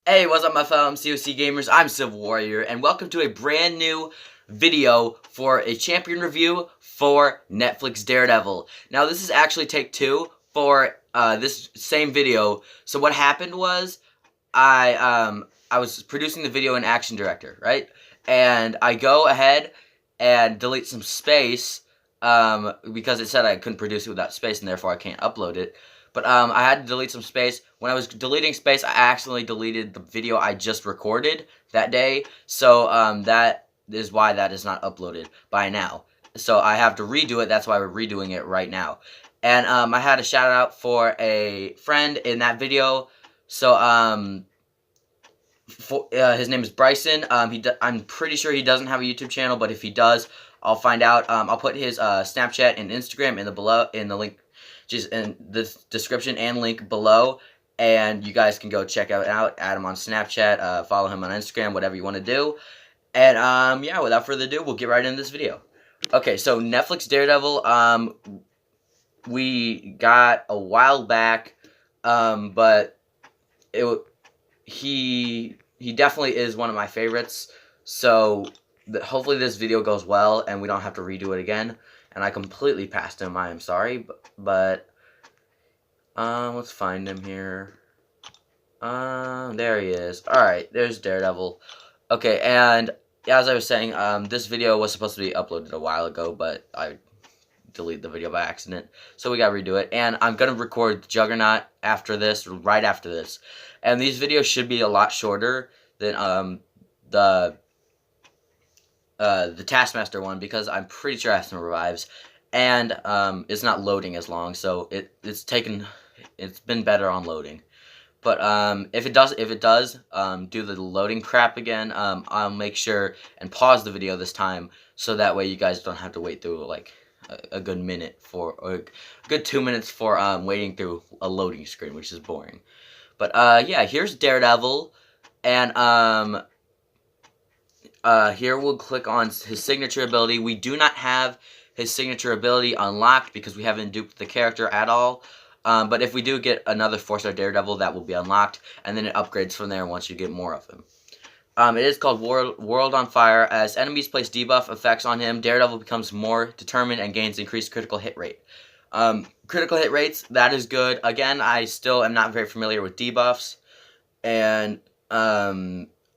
Hey, what's up my fellow COC gamers? I'm Civil Warrior, and welcome to a brand new video for a champion review for Netflix Daredevil. Now, this is actually take two for this same video. So what happened was, I was producing the video in Action Director, right? And I go ahead and delete some space, because it said I couldn't produce it without space, and therefore I can't upload it. But I had to delete some space. When I was deleting space, I accidentally deleted the video I just recorded that day. So that is why that is not uploaded by now. So I have to redo it. That's why we're redoing it right now. And I had a shout out for a friend in that video. So his name is Bryson. I'm pretty sure he doesn't have a YouTube channel, but if he does, I'll find out. I'll put his Snapchat and Instagram in the link. Just in the description and link below, and you guys can go check it out. Add him on Snapchat, follow him on Instagram, whatever you want to do. And yeah, without further ado, we'll get right into this video. Okay, so Netflix Daredevil, we got a while back, but he definitely is one of my favorites. So hopefully this video goes well, and we don't have to redo it again. And I completely passed him. I am sorry, but let's find him here. There he is. All right, there's Daredevil. Okay, and as I was saying, this video was supposed to be uploaded a while ago, but I deleted the video by accident, so we gotta redo it. And I'm gonna record Juggernaut after this, right after this. And these videos should be a lot shorter than the Taskmaster one, because I'm pretty sure I have some revives, and it's not loading as long, so it's been better on loading. But if it does do the loading crap again, I'll make sure and pause the video this time, so that way you guys don't have to wait through like a good minute or a good 2 minutes for waiting through a loading screen, which is boring. But yeah, here's Daredevil, and here we'll click on his signature ability. We do not have his signature ability unlocked because we haven't duped the character at all. But if we do get another 4-star Daredevil, that will be unlocked, and then it upgrades from there once you get more of him. It is called World on Fire. As enemies place debuff effects on him, Daredevil becomes more determined and gains increased critical hit rate. Critical hit rates, that is good. Again, I still am not very familiar with debuffs, and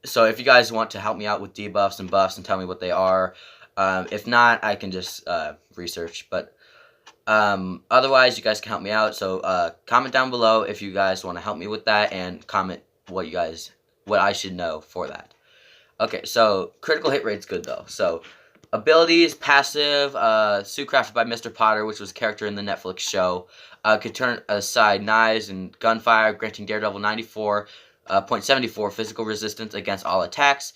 so if you guys want to help me out with debuffs and buffs and tell me what they are, if not, I can just research. But otherwise, you guys can help me out. So comment down below if you guys want to help me with that, and comment what I should know for that. Okay, so critical hit rate's good though. So abilities, passive, suit crafted by Mr. Potter, which was a character in the Netflix show, could turn aside knives and gunfire, granting Daredevil 0.74 physical resistance against all attacks.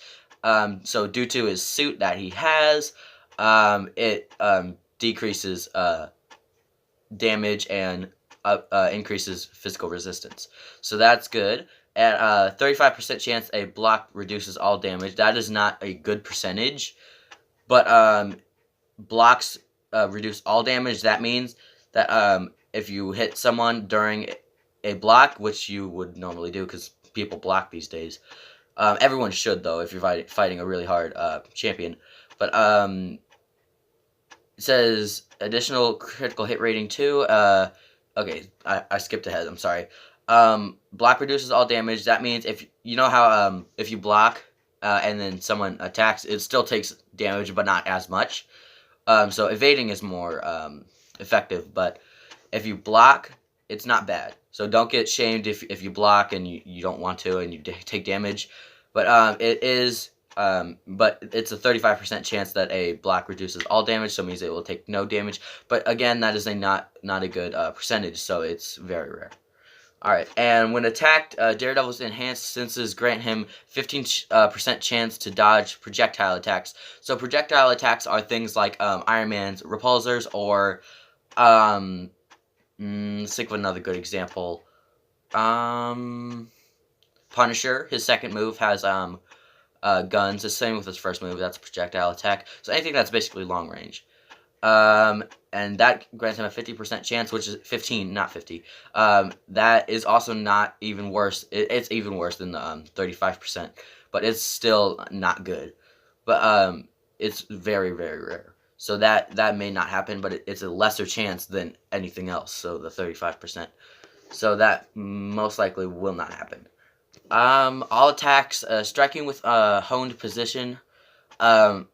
So due to his suit that he has, it decreases damage and increases physical resistance. So that's good. At a 35% chance, a block reduces all damage. That is not a good percentage, but blocks reduce all damage. That means that if you hit someone during a block, which you would normally do because people block these days. Everyone should, though, if you're fighting a really hard champion. But it says additional critical hit rating too. Okay, I skipped ahead. I'm sorry. Block reduces all damage. That means if you know how if you block and then someone attacks, it still takes damage, but not as much. So evading is more effective. But if you block, it's not bad. So don't get shamed if you block and you don't want to and you take damage. But but it's a 35% chance that a block reduces all damage, so it means it will take no damage. But again, that is not a good percentage, so it's very rare. Alright, and when attacked, Daredevil's enhanced senses grant him 15% chance to dodge projectile attacks. So projectile attacks are things like Iron Man's repulsors, or let's think of another good example. Punisher, his second move has guns. The same with his first move. That's a projectile attack. So anything that's basically long range. And that grants him a 50% chance, which is 15, not 50. That is also not even worse. It's even worse than the 35%, but it's still not good. But it's very, very rare. So that may not happen, but it's a lesser chance than anything else. So the 35%. So that most likely will not happen. All attacks, striking with honed precision.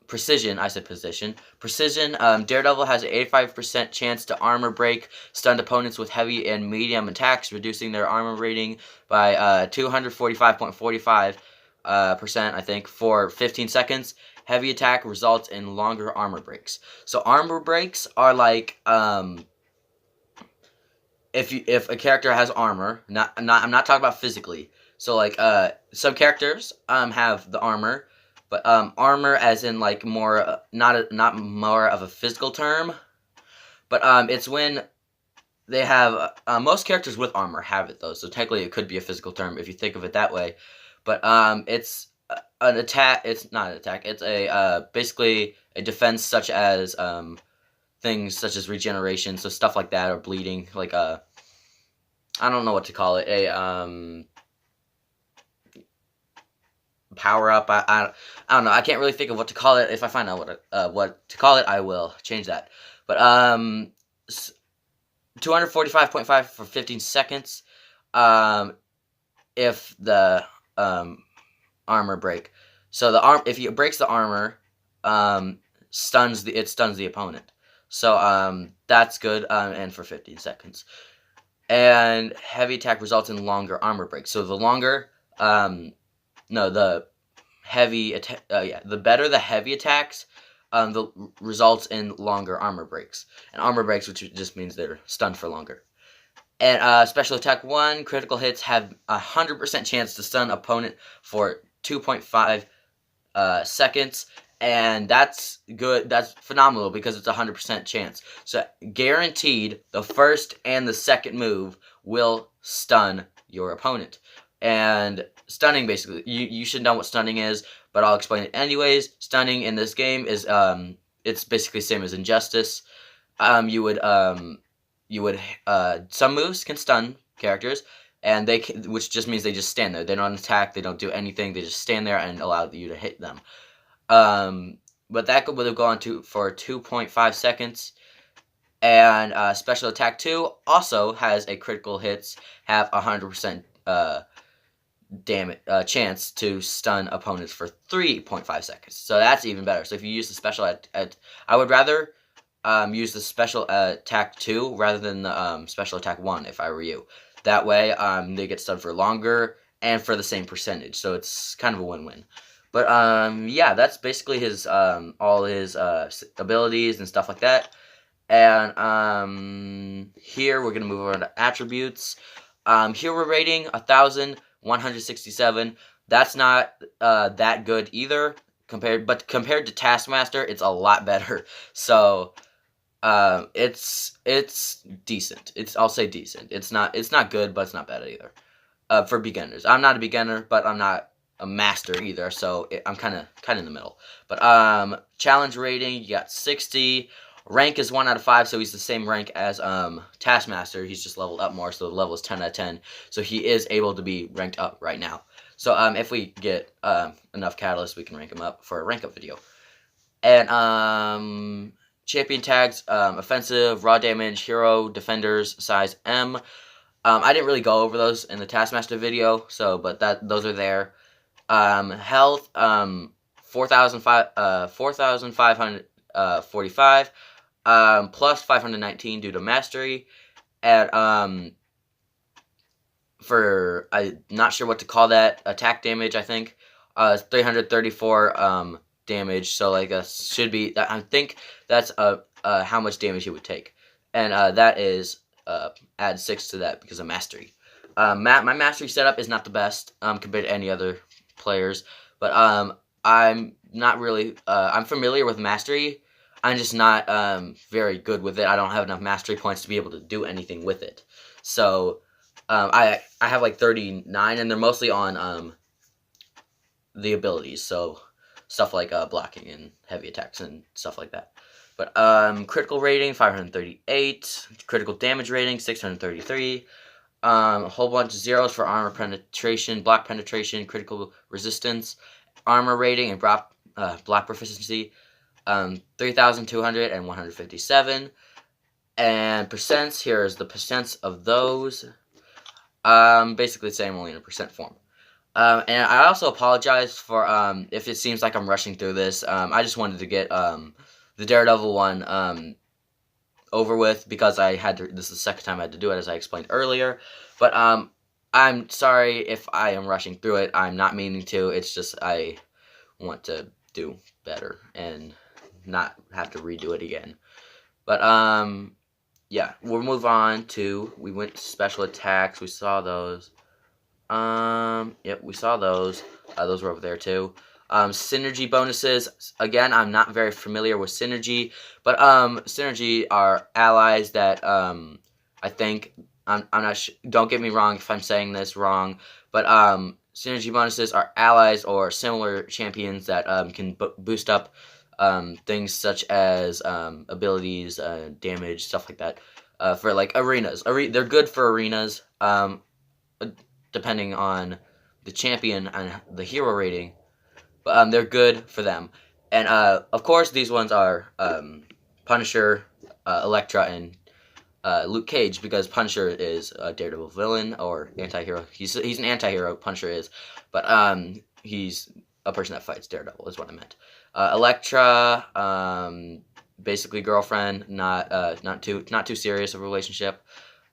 Precision, I said position. Precision, Daredevil has an 85% chance to armor break stunned opponents with heavy and medium attacks, reducing their armor rating by 245.45%, I think, for 15 seconds. Heavy attack results in longer armor breaks. So armor breaks are like, if a character has armor, I'm not talking about physically. So like some characters have the armor, but armor as in like more not more of a physical term, but it's when they have most characters with armor have it though. So technically it could be a physical term if you think of it that way. But it's an attack. It's not an attack. It's a basically a defense such as things such as regeneration, so stuff like that, or bleeding, like I don't know what to call it, a power up. I don't know. I can't really think of what to call it. If I find out what to call it, I will change that. But 245.5 for 15 seconds. If the armor break, so if it breaks the armor, stuns the opponent. So that's good, and for 15 seconds. And heavy attack results in longer armor breaks. So the longer, the heavy attack, the better the heavy attacks, the results in longer armor breaks. And armor breaks, which just means they're stunned for longer. And special attack 1, critical hits have 100% chance to stun opponent for 2.5 seconds. And that's good. That's phenomenal because it's 100% chance. So guaranteed, the first and the second move will stun your opponent. And stunning, basically, you should know what stunning is, but I'll explain it anyways. Stunning in this game is it's basically the same as Injustice. Some moves can stun characters, and which just means they just stand there. They don't attack. They don't do anything. They just stand there and allow you to hit them. But that would have gone for 2.5 seconds. And special attack 2 also has a critical hits have 100% chance to stun opponents for 3.5 seconds. So that's even better. So if you use the special I would rather use the special attack 2 rather than the special attack 1 if I were you. That way they get stunned for longer and for the same percentage. So it's kind of a win-win. But yeah, that's basically his all his abilities and stuff like that. And here we're gonna move on to attributes. Here we're rating 1,167. That's not that good either compared to Taskmaster, it's a lot better. So it's decent. I'll say decent. It's not good, but it's not bad either. For beginners, I'm not a beginner, but I'm not a master either, so I'm kind of in the middle. But challenge rating, you got 60. Rank is 1 out of 5, so he's the same rank as Taskmaster. He's just leveled up more, so the level is 10 out of 10. So he is able to be ranked up right now. So if we get enough catalysts, we can rank him up for a rank up video. And champion tags, offensive, raw damage, hero, defenders, size M. I didn't really go over those in the Taskmaster video, but those are there. Health, 4,545, plus 519 due to mastery, and I'm not sure what to call that, attack damage, I think, 334 damage, so like should be, I think that's how much damage he would take, and that is add 6 to that because of mastery. My mastery setup is not the best compared to any other players, but I'm not really I'm familiar with mastery. I'm just not very good with it. I don't have enough mastery points to be able to do anything with it. So I have like 39, and they're mostly on the abilities, so stuff like blocking and heavy attacks and stuff like that. But critical rating 538, critical damage rating 633. A whole bunch of zeros for armor penetration, block penetration, critical resistance, armor rating, and block proficiency. 3,200 and 157. And percents, here is the percents of those. Basically the same, only in a percent form. And I also apologize for if it seems like I'm rushing through this. I just wanted to get the Daredevil one over with because I had to. This is the second time I had to do it, as I explained earlier. But I'm sorry if I am rushing through it. I'm not meaning to. It's just I want to do better and not have to redo it again. But yeah, we'll move on to, we went to special attacks. We saw those. Yep, we saw those. Those were over there too. Synergy bonuses. Again, I'm not very familiar with synergy, but synergy are allies that I think I'm not. Don't get me wrong if I'm saying this wrong, but synergy bonuses are allies or similar champions that can boost up things such as abilities, damage, stuff like that. For like arenas, they're good for arenas. Depending on the champion and the hero rating, but they're good for them. And of course, these ones are Punisher, Elektra, and Luke Cage, because Punisher is a Daredevil villain or anti-hero. He's an anti-hero. Punisher is, but he's a person that fights Daredevil is what I meant. Elektra, basically girlfriend, not too serious of a relationship,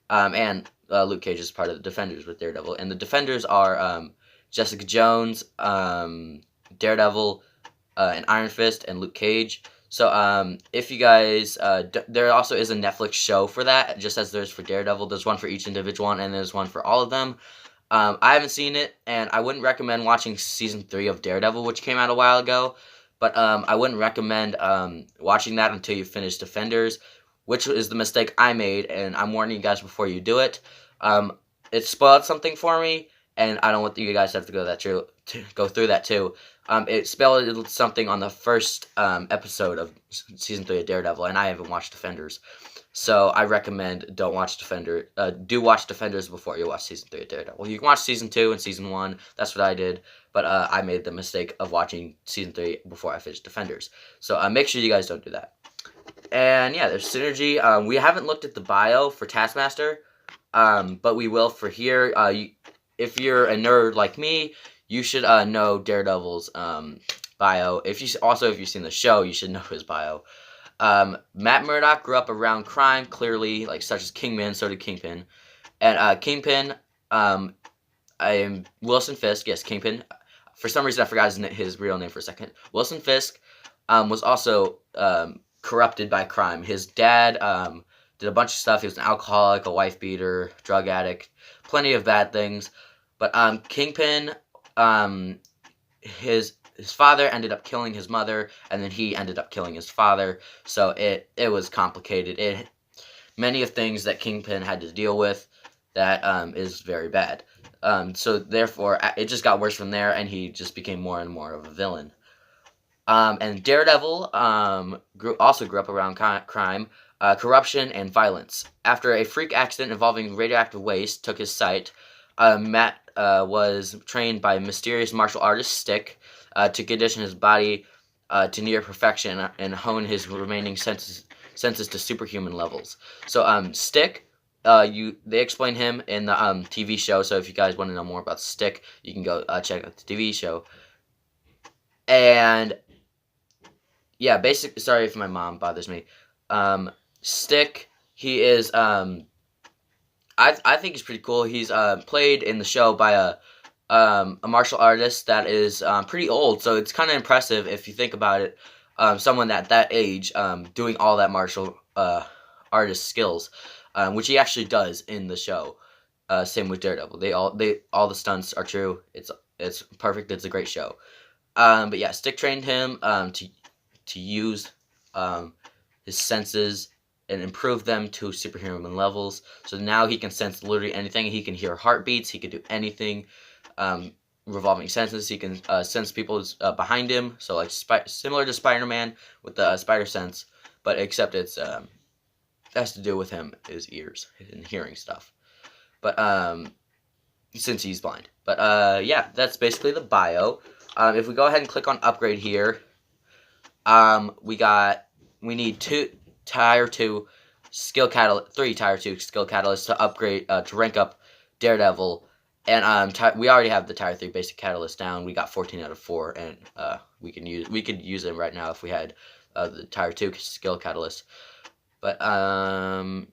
and Luke Cage is part of the Defenders with Daredevil, and the Defenders are Jessica Jones, Daredevil, and Iron Fist, and Luke Cage. So if you guys, there also is a Netflix show for that, just as there's for Daredevil. There's one for each individual one, and there's one for all of them. I haven't seen it, and I wouldn't recommend watching season 3 of Daredevil, which came out a while ago. But I wouldn't recommend watching that until you finish Defenders, which is the mistake I made, and I'm warning you guys before you do it. It spoiled something for me, and I don't want you guys to have to go through that too. It spoiled something on the first episode of season 3 of Daredevil, and I haven't watched Defenders. So I recommend do watch Defenders before you watch season 3 of Daredevil. You can watch season 2 and season 1. That's what I did. But I made the mistake of watching season 3 before I finished Defenders. So make sure you guys don't do that. And yeah, there's synergy. We haven't looked at the bio for Taskmaster, but we will for here. If you're a nerd like me, you should know Daredevil's bio. If you've seen the show, you should know his bio. Matt Murdock grew up around crime, clearly, like such as Kingpin. So did Kingpin. And Kingpin, I am Wilson Fisk. Yes, Kingpin. For some reason, I forgot his real name for a second. Wilson Fisk was also corrupted by crime. His dad did a bunch of stuff. He was an alcoholic, a wife beater, drug addict, plenty of bad things. But Kingpin, his father ended up killing his mother, and then he ended up killing his father. So it was complicated. Many of things that Kingpin had to deal with that is very bad. So therefore, it just got worse from there, and he just became more and more of a villain. And Daredevil also grew up around crime, corruption, and violence. After a freak accident involving radioactive waste took his sight, Matt was trained by mysterious martial artist Stick to condition his body to near perfection and hone his remaining senses to superhuman levels. So Stick, they explain him in the TV show. So if you guys want to know more about Stick, you can go check out the TV show. And yeah, basically, sorry if my mom bothers me. Stick, he is I think he's pretty cool. He's played in the show by a martial artist that is pretty old, so it's kind of impressive if you think about it. Someone at that age doing all that martial artist skills, which he actually does in the show. Same with Daredevil. All the stunts are true. It's perfect. It's a great show. But yeah, Stick trained him to use his senses and improve them to superhuman levels. So now he can sense literally anything. He can hear heartbeats. He can do anything revolving senses. He can sense people behind him. So like similar to Spider-Man with the spider sense. but except it's has to do with his ears and hearing stuff. But since he's blind. But yeah, that's basically the bio. If we go ahead and click on upgrade here, we need 3 tier 2 skill catalysts to upgrade to rank up Daredevil. And we already have the tier 3 basic catalyst down. We got 14 out of 4, and we could use them right now if we had the tier 2 skill catalyst. But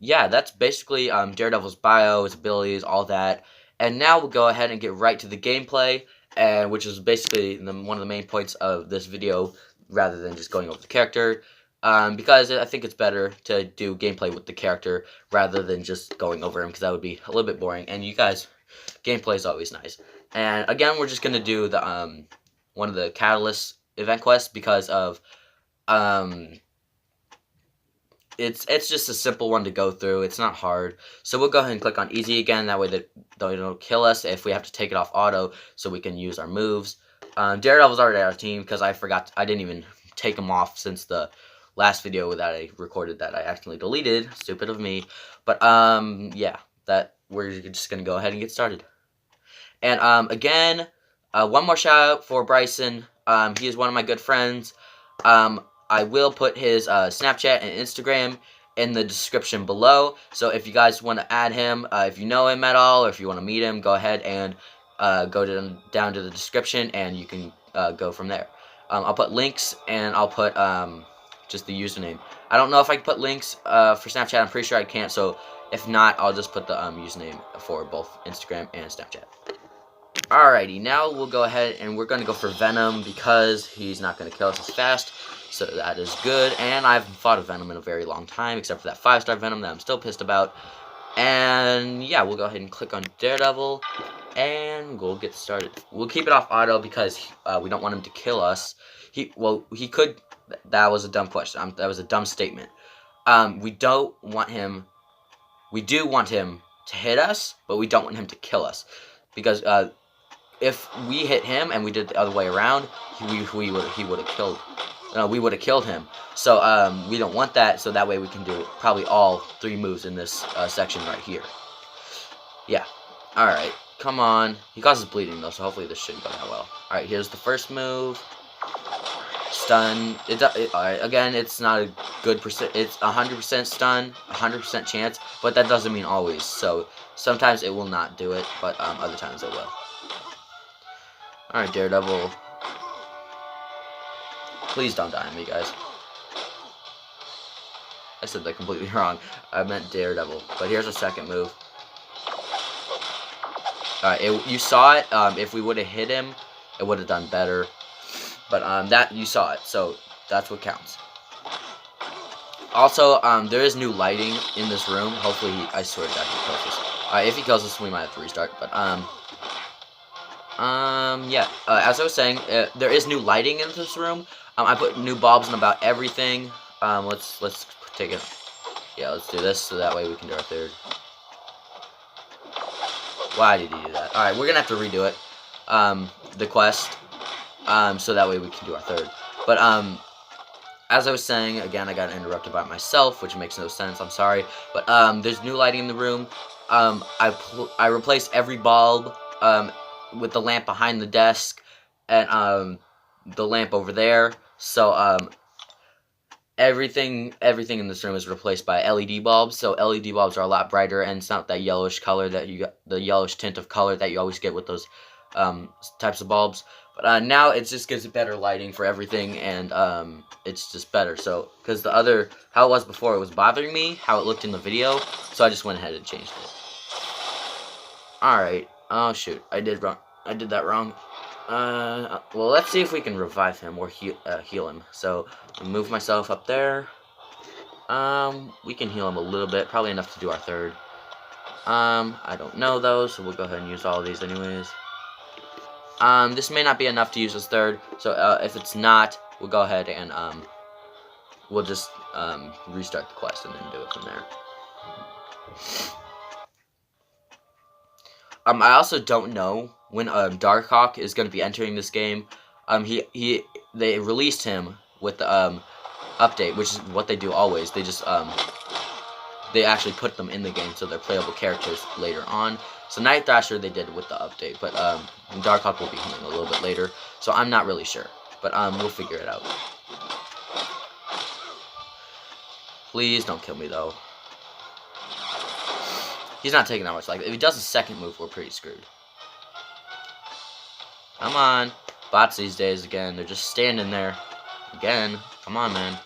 yeah, that's basically Daredevil's bio, his abilities, all that. And now we'll go ahead and get right to the gameplay, and which is basically one of the main points of this video, rather than just going over the character. Because I think it's better to do gameplay with the character rather than just going over him, because that would be a little bit boring. And you guys, gameplay is always nice. And again, we're just gonna do the one of the Catalyst event quests because of it's just a simple one to go through. It's not hard. So we'll go ahead and click on easy again. That way they don't kill us if we have to take it off auto, so we can use our moves. Daredevil's already on our team because I didn't even take him off since the last video that I recorded that I accidentally deleted. Stupid of me. But yeah, we're just gonna go ahead and get started. And again, one more shout out for Bryson. He is one of my good friends. I will put his Snapchat and Instagram in the description below. So if you guys want to add him, if you know him at all, or if you want to meet him, go ahead and go down to the description, and you can go from there. I'll put links, and I'll put just the username. I don't know if I can put links for Snapchat. I'm pretty sure I can't. So if not, I'll just put the username for both Instagram and Snapchat. Alrighty, now we'll go ahead and we're going to go for Venom because he's not going to kill us as fast. So that is good, and I haven't fought a Venom in a very long time, except for that 5-star Venom that I'm still pissed about. And yeah, we'll go ahead and click on Daredevil, and we'll get started. We'll keep it off auto because we don't want him to kill us. He could. That was a dumb question. That was a dumb statement. We don't want him. We do want him to hit us, but we don't want him to kill us, because if we hit him and we did the other way around, we would have killed. We would have killed him. So we don't want that. So that way we can do probably all 3 moves in this section right here. Yeah. All right. Come on. He causes bleeding though, so hopefully this shouldn't go that well. All right. Here's the first move. Stun. All right. Again, it's not a good percent. It's 100% stun, 100% chance, but that doesn't mean always. So sometimes it will not do it, but other times it will. All right, Daredevil. Please don't die on me, guys. I said that completely wrong. I meant Daredevil. But here's a second move. Alright, you saw it. If we would have hit him, it would have done better. But that you saw it, so that's what counts. Also, there is new lighting in this room. Hopefully, I swear to God, he kills us. Alright, if he kills us, we might have to restart. But yeah. As I was saying, there is new lighting in this room. I put new bulbs in about everything. Let's take it. Yeah, let's do this so that way we can do our third. Why did he do that? Alright, we're gonna have to redo it. The quest. So that way we can do our third. But as I was saying, again, I got interrupted by myself, which makes no sense. I'm sorry. But there's new lighting in the room. I replaced every bulb with the lamp behind the desk and the lamp over there. So everything in this room is replaced by LED bulbs. So LED bulbs are a lot brighter, and it's not that yellowish color that you got, the yellowish tint of color that you always get with those types of bulbs. But now it just gives better lighting for everything, and it's just better. So because how it was before, it was bothering me how it looked in the video, so I just went ahead and changed it. All right. Oh shoot, I did that wrong. Well, let's see if we can revive him or heal him. So, move myself up there. We can heal him a little bit, probably enough to do our third. I don't know though, so we'll go ahead and use all of these anyways. This may not be enough to use as third, so if it's not, we'll go ahead and we'll just restart the quest and then do it from there. I also don't know when Darkhawk is going to be entering this game. They released him with update, which is what they do always. They just they actually put them in the game so they're playable characters later on. So Night Thrasher they did with the update, but Darkhawk will be coming a little bit later, so I'm not really sure, but we'll figure it out. Please don't kill me though. He's not taking that much life. If he does a second move, we're pretty screwed. Come on. Bots these days again, they're just standing there. Again. Come on, man.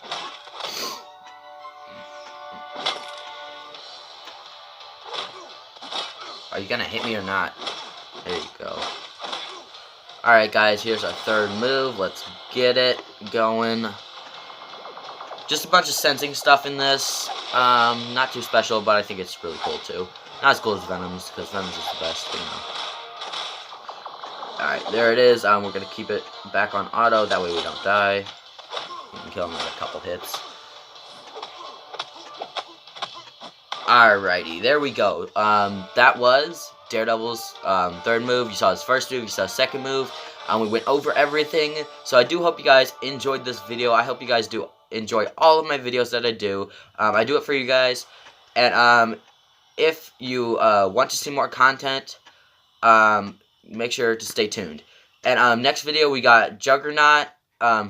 Are you gonna hit me or not? There you go. Alright guys, here's our third move. Let's get it going. Just a bunch of sensing stuff in this. Not too special, but I think it's really cool too. Not as cool as Venom's, because Venom's is the best, you know. Alright, there it is. We're gonna keep it back on auto, that way we don't die. We can kill him with a couple hits. Alrighty, there we go. That was Daredevil's third move. You saw his first move, you saw his second move. We went over everything. So I do hope you guys enjoyed this video. I hope you guys do enjoy all of my videos that I do. I do it for you guys. And if you want to see more content, make sure to stay tuned. And next video we got Juggernaut,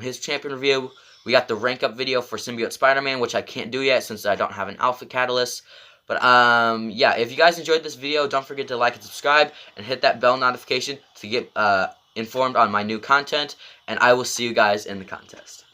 his champion review. We got the rank up video for Symbiote Spider-Man, which I can't do yet since I don't have an Alpha Catalyst. But, yeah, if you guys enjoyed this video, don't forget to like and subscribe, and hit that bell notification to get informed on my new content, and I will see you guys in the contest.